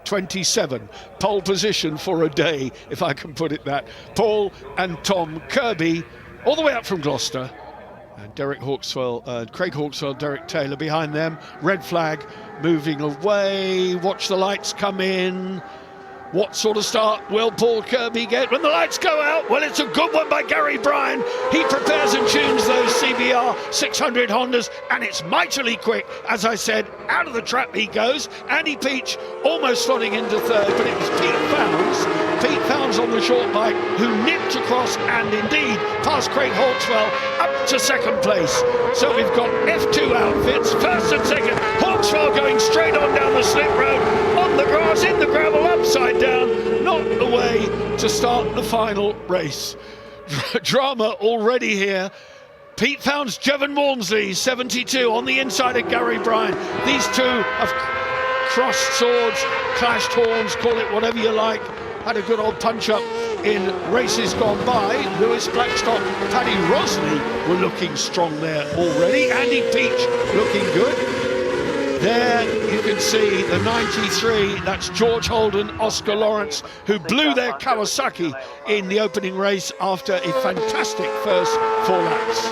27. Pole position for a day, if I can put it that. Paul and Tom Kirby, all the way up from Gloucester. And Craig Hawkswell, Derek Taylor behind them. Red flag moving away. Watch the lights come in. What sort of start will Paul Kirby get when the lights go out? Well, it's a good one by Gary Bryan. He prepares and tunes those CBR 600 Hondas, and it's mightily quick. As I said, out of the trap he goes. Andy Peach almost slotting into third, but it was Pete Founds on the short bike who nipped across and indeed past Craig Hawkswell up to second place. So we've got F2 outfits, first and second. Hawkswell going straight on down the slip road, on the grass, in the gravel, upside down, not the way to start the final race. Drama already here. Pete Founds, Jevon Walmsley, 72 on the inside of Gary Bryan. These two have crossed swords, clashed horns, call it whatever you like. Had a good old punch-up in races gone by. Lewis Blackstock, Paddy Rosley were looking strong there already. Andy Peach looking good. There you can see the 93, that's George Holden, Oscar Lawrence, who blew their Kawasaki in the opening race after a fantastic first 4 laps.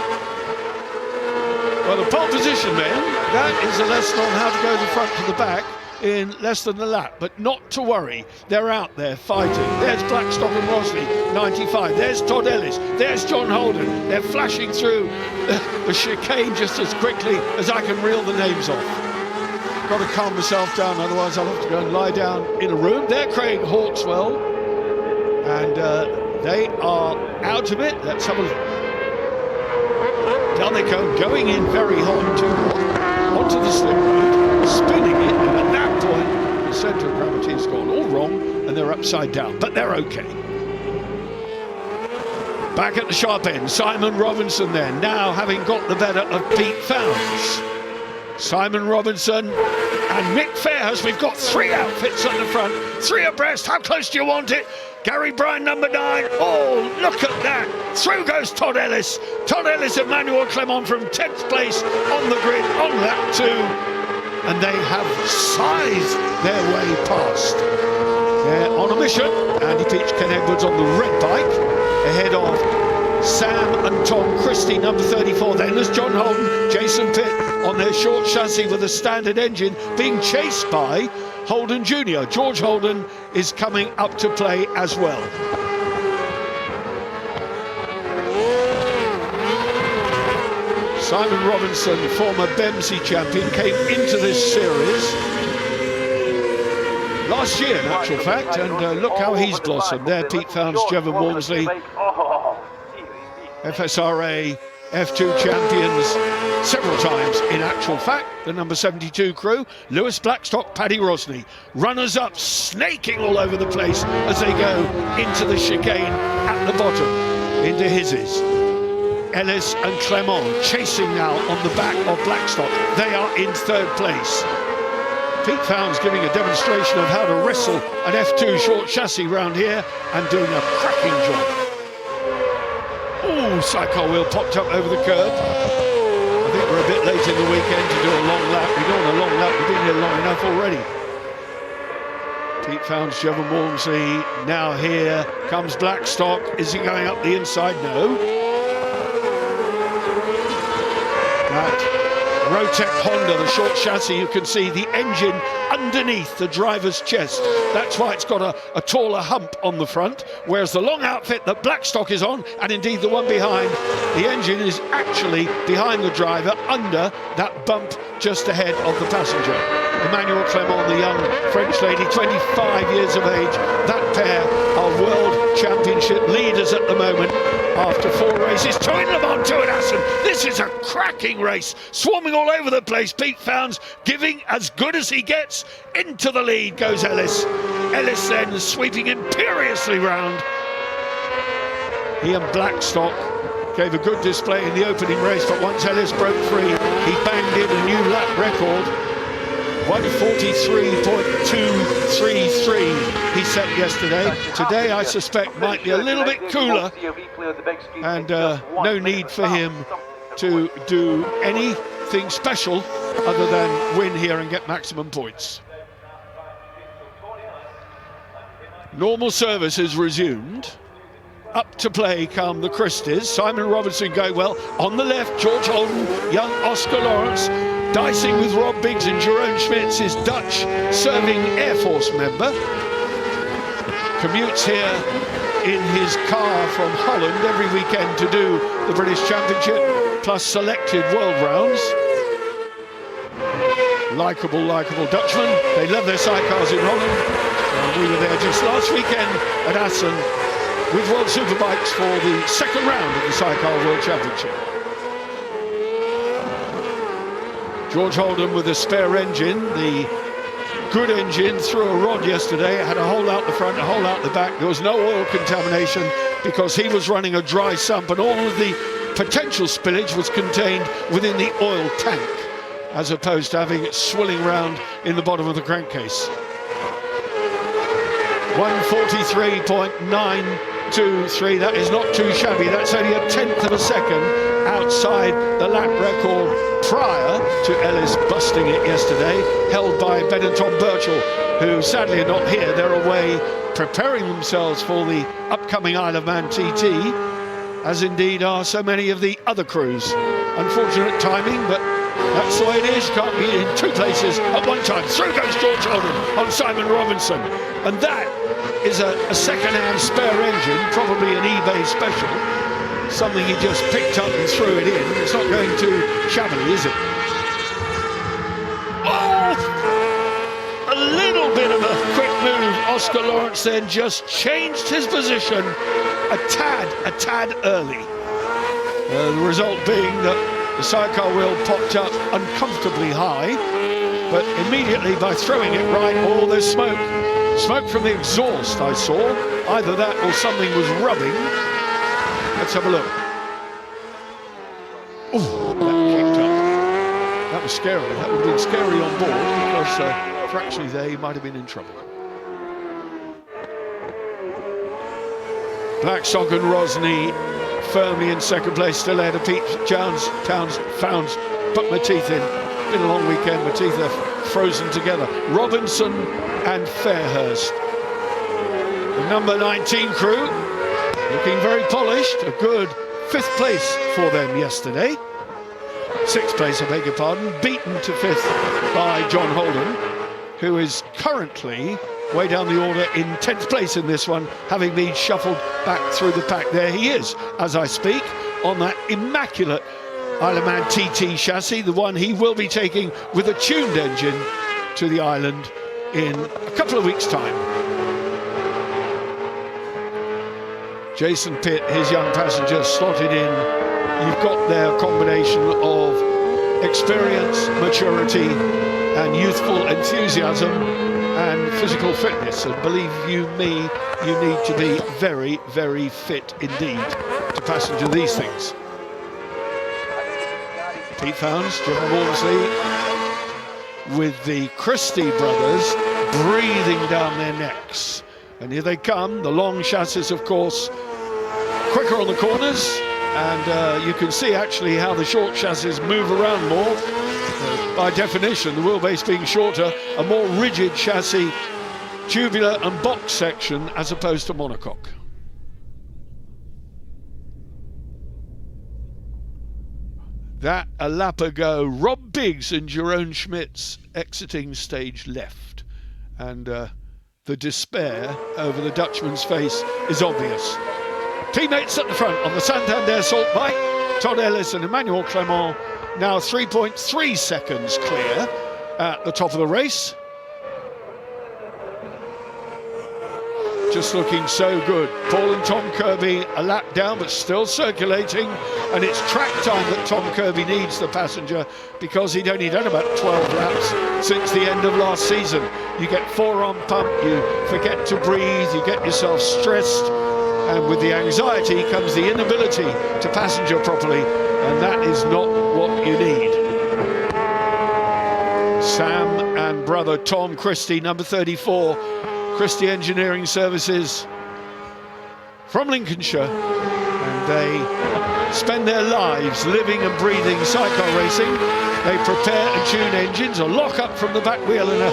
Well, the pole position then, that is a lesson on how to go the front to the back in less than a lap, but not to worry, they're out there fighting. There's Blackstock and Rosley, 95. There's Todd Ellis, there's John Holden. They're flashing through the chicane just as quickly as I can reel the names off. Got to calm myself down, otherwise I'll have to go and lie down in a room. They're Craig Hawkswell, and they are out of it. Let's have a look. Down they go, going in very hot, too hot, onto the slip road, spinning it, and at that point, the centre of gravity has gone all wrong, and they're upside down, but they're okay. Back at the sharp end, Simon Robinson then, now having got the better of Pete Founds. Simon Robinson and Mick Fairhurst. We've got 3 outfits at the front, 3 abreast. How close do you want it? Gary Bryan, number 9. Oh, look at that. Through goes Todd Ellis. Todd Ellis and Manuel Clement from 10th place on the grid on lap 2. And they have sized their way past. They're on a mission. Andy Peach, Ken Edwards on the red bike, ahead of Sam and Tom Christie, number 34. Then there's John Holden, Jason Pitt on their short chassis with a standard engine, being chased by Holden Jr. George Holden is coming up to play as well. Simon Robinson, former BEMC champion, came into this series last year in actual fact, and look how he's blossomed. There, Pete Founds, Jevon Walmsley, FSRA F2 champions several times in actual fact. The number 72 crew, Lewis Blackstock, Paddy Rosley, runners up, snaking all over the place as they go into the chicane at the bottom, into Hizzies. Ellis and Clement chasing now on the back of Blackstock. They are in 3rd place. Pete Founds giving a demonstration of how to wrestle an F2 short chassis round here and doing a cracking job. Oh, sidecar wheel popped up over the curb. I think we're a bit late in the weekend to do a long lap. We're doing a long lap, we've been here long enough already. Pete Founds, Jevon Walmsley, now here comes Blackstock. Is he going up the inside? No. That Rotec Honda, the short chassis, you can see the engine underneath the driver's chest. That's why it's got a taller hump on the front, whereas the long outfit that Blackstock is on, and indeed the one behind, the engine is actually behind the driver, under that bump just ahead of the passenger. Emmanuel Clement, the young French lady, 25 years of age. That pair are world championship leaders at the moment after 4 races. 2 in Le Mans, 2 at Assen. This is a cracking race, swarming all over the place. Pete Founds giving as good as he gets. Into the lead goes Ellis. Ellis then sweeping imperiously round. He and Blackstock gave a good display in the opening race, but once Ellis broke free, he banged in a new lap record. 1:43.233 he set yesterday. Today I suspect might be a little bit cooler, and no need for him to do anything special other than win here and get maximum points. Normal service is resumed. Up to play come the Christies. Simon Robinson going well. On the left, George Oulton, young Oscar Lawrence, dicing with Rob Biggs and Jeroen Schmitz, his Dutch serving Air Force member. Commutes here in his car from Holland every weekend to do the British Championship, plus selected world rounds. Likeable Dutchman. They love their sidecars in Holland. We were there just last weekend at Assen with World Superbikes for the second round of the Sidecar World Championship. George Holden with a spare engine, the good engine, threw a rod yesterday. It had a hole out the front, a hole out the back. There was no oil contamination because he was running a dry sump, and all of the potential spillage was contained within the oil tank, as opposed to having it swilling around in the bottom of the crankcase. 1:43.923, that is not too shabby. That's only a tenth of a second outside the lap record prior to Ellis busting it yesterday, held by Ben and Tom Birchall, who sadly are not here. They're away preparing themselves for the upcoming Isle of Man TT, as indeed are so many of the other crews. Unfortunate timing, but that's the way it is. Can't be in two places at one time. Through goes George Oulton on Simon Robinson. And that is a second-hand spare engine, probably an eBay special. Something he just picked up and threw it in. It's not going too shabbily, is it? Oh! A little bit of a quick move. Oscar Lawrence then just changed his position a tad early. The result being that the sidecar wheel popped up uncomfortably high, but immediately by throwing it right, oh, there's smoke. Smoke from the exhaust, I saw. Either that or something was rubbing. Let's have a look. Oh, that kicked up. That was scary. That would have been scary on board, because fractionally there he might have been in trouble. Blackstock and Rosny firmly in second place, still ahead of Pete Towns, put my teeth in. Been a long weekend, my teeth are frozen together. Robinson and Fairhurst. The number 19 crew, looking very polished. A good 5th place for them yesterday. 6th place, I beg your pardon, beaten to 5th by John Holden, who is currently way down the order in 10th place in this one, having been shuffled back through the pack. There he is, as I speak, on that immaculate Isle of Man TT chassis, the one he will be taking with a tuned engine to the island in a couple of weeks' time. Jason Pitt, his young passenger, slotted in. You've got there a combination of experience, maturity, and youthful enthusiasm, and physical fitness. And believe you me, you need to be very, very fit indeed to passenger these things. Pete Founds, Jim Walmsley, with the Christie brothers breathing down their necks. And here they come, the long chassis, of course, quicker on the corners, and you can see actually how the short chassis move around more. By definition, the wheelbase being shorter, a more rigid chassis, tubular and box section, as opposed to monocoque. That a lap ago, Rob Biggs and Jeroen Schmitz exiting stage left. And the despair over the Dutchman's face is obvious. Teammates at the front on the Santander Salt Bike, Todd Ellis and Emmanuel Clement, now 3.3 seconds clear at the top of the race. Just looking so good. Paul and Tom Kirby a lap down, but still circulating. And it's track time that Tom Kirby needs, the passenger, because he'd only done about 12 laps since the end of last season. You get forearm pump, you forget to breathe, you get yourself stressed. And with the anxiety comes the inability to passenger properly. And that is not what you need. Sam and brother Tom Christie, number 34. Christie Engineering Services from Lincolnshire, and they spend their lives living and breathing sidecar racing. They prepare and tune engines, a lock up from the back wheel and a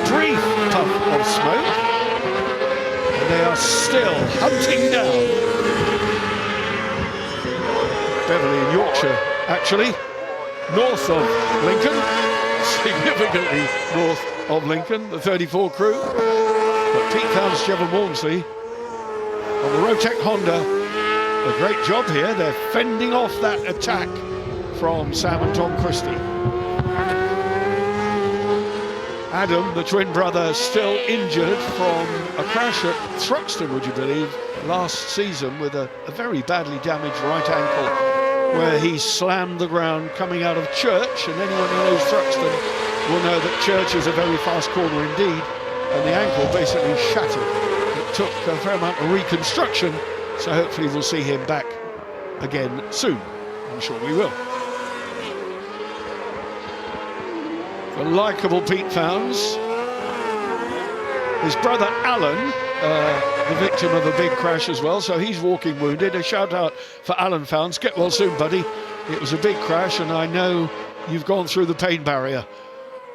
brief puff of smoke. they are still hunting down Beverley in Yorkshire, actually, north of Lincoln, significantly north of Lincoln, the 34 crew. But Pete Founds, Jevon Walmsley on the Rotec Honda, a great job here. They're fending off that attack from Sam and Tom Christie. Adam, the twin brother, still injured from a crash at Thruxton, would you believe, last season with a very badly damaged right ankle, where he slammed the ground coming out of Church, and anyone who knows Thruxton will know that Church is a very fast corner indeed, and the ankle basically shattered. It took a fair amount of reconstruction, so hopefully we'll see him back again soon. I'm sure we will. The likeable Pete Founds. His brother Alan, the victim of a big crash as well, so he's walking wounded. A shout out for Alan Founds. Get well soon, buddy. It was a big crash, and I know you've gone through the pain barrier.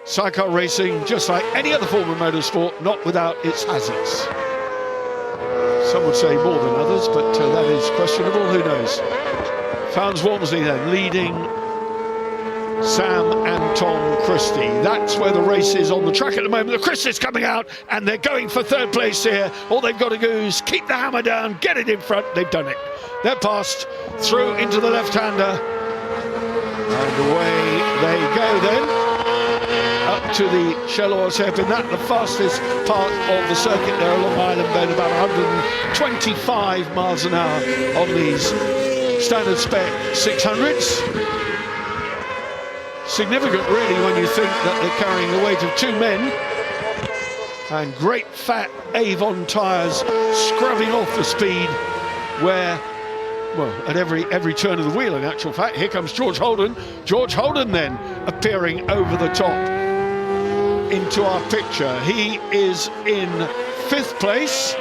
Sidecar racing, just like any other form of motorsport, not without its hazards. Some would say more than others, but that is questionable. Who knows? Founds Walmsley then leading Sam and Tom Christie. That's where the race is on the track at the moment. The Christie's coming out and they're going for third place here. All they've got to do is keep the hammer down, get it in front. They've done it. They're passed through into the left-hander. And away they go then. Up to the Shell Oil hairpin. That's the fastest part of the circuit there along Island Bend, about 125 miles an hour on these standard spec 600s. Significant really when you think that they're carrying the weight of two men, and great fat Avon tyres scrubbing off the speed where, well, at every turn of the wheel in actual fact. Here comes George Holden. George Holden then appearing over the top into our picture. He is in 5th place.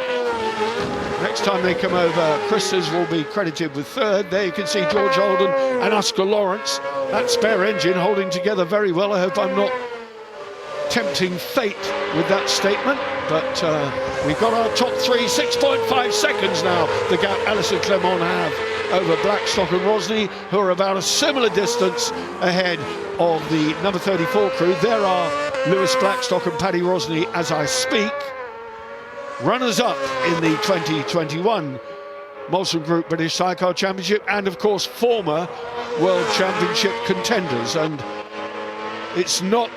Next time they come over, Christie's will be credited with 3rd. There you can see George Holden and Oscar Lawrence. That spare engine holding together very well. I hope I'm not tempting fate with that statement, but we've got our top 3, 6.5 seconds now, the gap Alice and Clement have over Blackstock and Rosny, who are about a similar distance ahead of the number 34 crew. There are Lewis Blackstock and Paddy Rosny as I speak. Runners-up in the 2021 Molson Group British Sidecar Championship, and of course former World Championship contenders, and it's not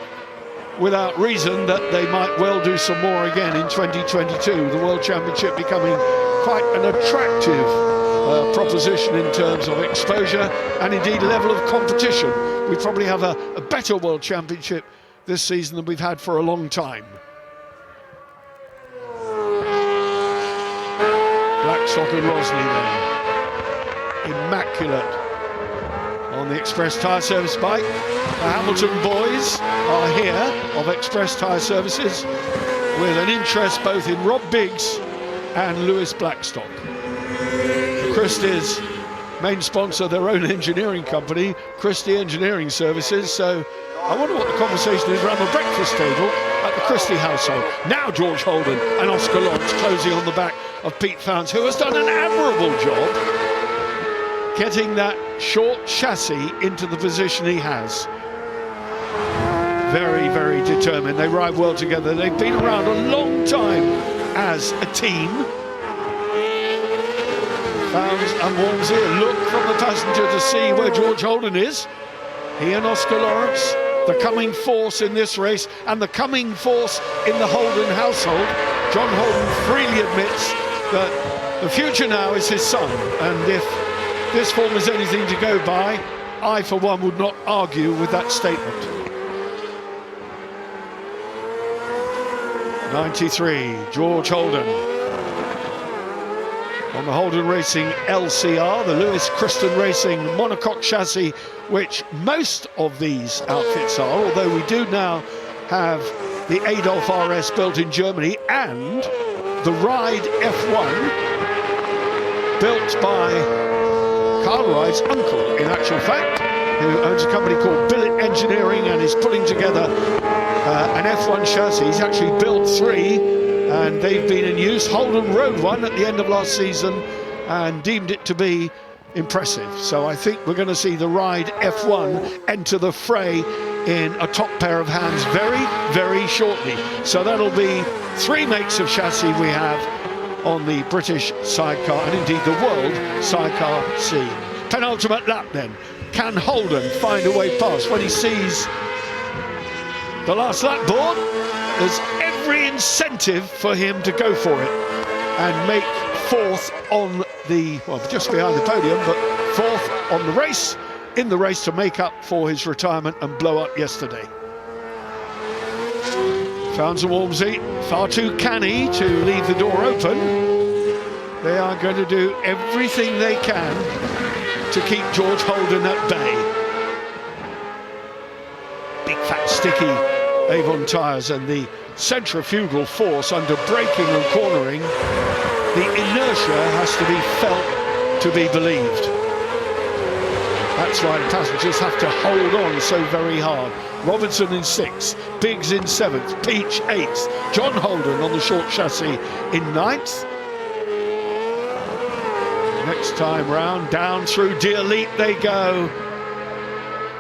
without reason that they might well do some more again in 2022. The World Championship becoming quite an attractive proposition in terms of exposure and indeed level of competition. We probably have a better World Championship this season than we've had for a long time. Blackstock and Rosny then, immaculate on the Express Tyre Service bike. The Hamilton boys are here of Express Tyre Services with an interest both in Rob Biggs and Lewis Blackstock. Christie's main sponsor, their own engineering company, Christie Engineering Services, so I wonder what the conversation is around the breakfast table at the Christie household. Now George Holden and Oscar Lawrence closing on the back of Pete Founds, who has done an admirable job getting that short chassis into the position he has. Very, very determined. They ride well together. They've been around a long time as a team. Founds and Walmsley, a look from the passenger to see where George Holden is. He and Oscar Lawrence, the coming force in this race and the coming force in the Holden household. John Holden freely admits that the future now is his son, and if this form is anything to go by, I for one would not argue with that statement. 93, George Holden on the Holden Racing LCR, the Lewis Christen Racing monocoque chassis, which most of these outfits are, although we do now have the Adolf RS built in Germany and the Ride F1 built by Carl Ride's uncle, in actual fact, who owns a company called Billet Engineering and is putting together an F1 chassis. He's actually built 3 and they've been in use. Holden rode one at the end of last season and deemed it to be impressive. So I think we're going to see the Ride F1 enter the fray in a top pair of hands very, very shortly. So that'll be 3 makes of chassis we have on the British Sidecar and indeed the world sidecar scene. Penultimate lap then. Can Holden find a way past? When he sees the last lap board, there's every incentive for him to go for it and make 4th on the, well, just behind the podium, but 4th on the race, in the race to make up for his retirement and blow up yesterday. Fownes and Walmsley, far too canny to leave the door open. They are going to do everything they can to keep George Holden at bay. Big fat sticky Avon tyres and the centrifugal force under braking and cornering, the inertia has to be felt to be believed. That's why the passengers have to hold on so very hard. Robinson in 6th, Biggs in 7th, Peach 8th, John Holden on the short chassis in 9th. Next time round, down through Deer Leap they go.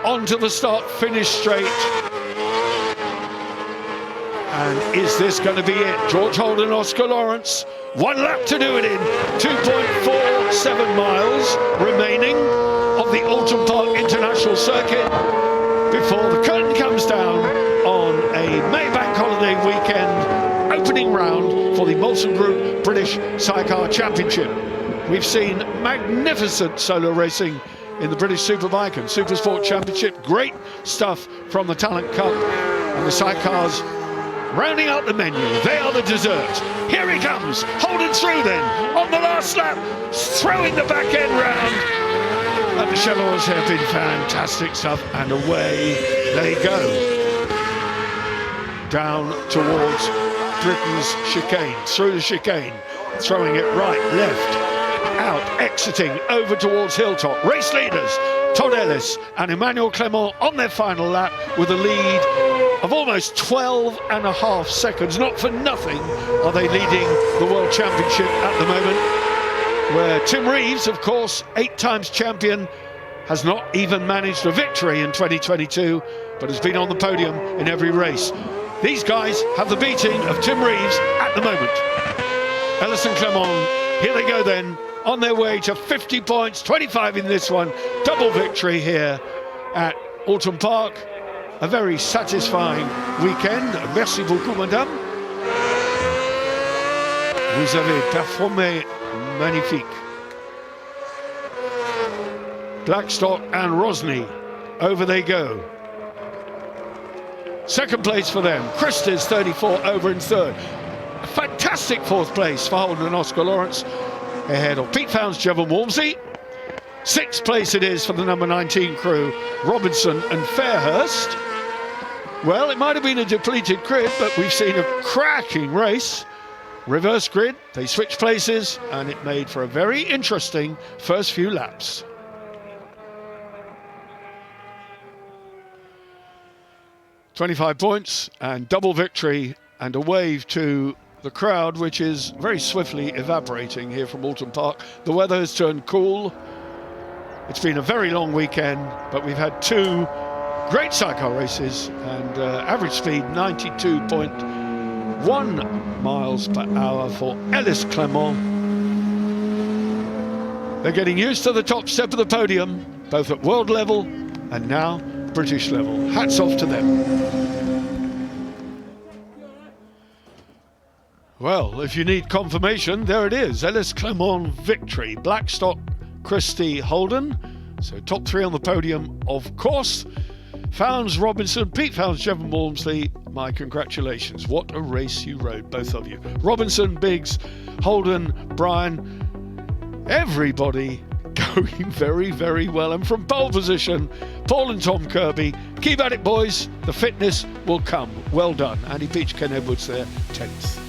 Onto the start, finish straight. And is this going to be it? George Holden, Oscar Lawrence, 1 lap to do it in. 2.47 miles remaining of the Oulton Park International Circuit before the curtain comes down on a May Bank holiday weekend opening round for the Molson Group British Sidecar Championship. We've seen magnificent solo racing in the British Superbike and Supersport Championship. Great stuff from the Talent Cup, and the sidecars rounding out the menu. They are the dessert. Here he comes, Holden through then on the last lap, throwing the back end round. And the Chevrolet's have been fantastic stuff, and away they go. Down towards Britain's chicane, through the chicane, throwing it right, left, out, exiting over towards Hilltop. Race leaders, Todd Ellis and Emmanuel Clement on their final lap with a lead of almost 12.5 seconds. Not for nothing are they leading the World Championship at the moment, where Tim Reeves, of course, 8 times champion, has not even managed a victory in 2022, but has been on the podium in every race. These guys have the beating of Tim Reeves at the moment. Ellis and Clement, here they go then, on their way to 50 points, 25 in this one. Double victory here at Oulton Park. A very satisfying weekend. Merci beaucoup, madame. Vous avez performé magnifique. Blackstock and Rosny, over they go. Second place for them. Christie's 34 over in 3rd. A fantastic 4th place for Holden and Oscar Lawrence, ahead of Pete Fownes, Jevon Walmsley. 6th place it is for the number 19 crew, Robinson and Fairhurst. Well, it might have been a depleted grid, but we've seen a cracking race. Reverse grid, they switched places, and it made for a very interesting first few laps. .25 points and double victory, and a wave to the crowd, which is very swiftly evaporating here from Oulton Park. The weather has turned cool. It's been a very long weekend, but we've had 2 great sidecar races, and average speed 92.1 miles per hour for Ellis Clement. They're getting used to the top step of the podium, both at world level and now British level. Hats off to them. Well, if you need confirmation, there it is. Ellis Clement victory. Blackstock, Christie, Holden. So top 3 on the podium, of course. Fownes, Robinson, Pete Fownes, Jevon Walmsley, my congratulations. What a race you rode, both of you. Robinson, Biggs, Holden, Brian, everybody going very, very well. And from pole position, Paul and Tom Kirby, keep at it, boys. The fitness will come. Well done. Andy Peach, Ken Edwards there, 10th.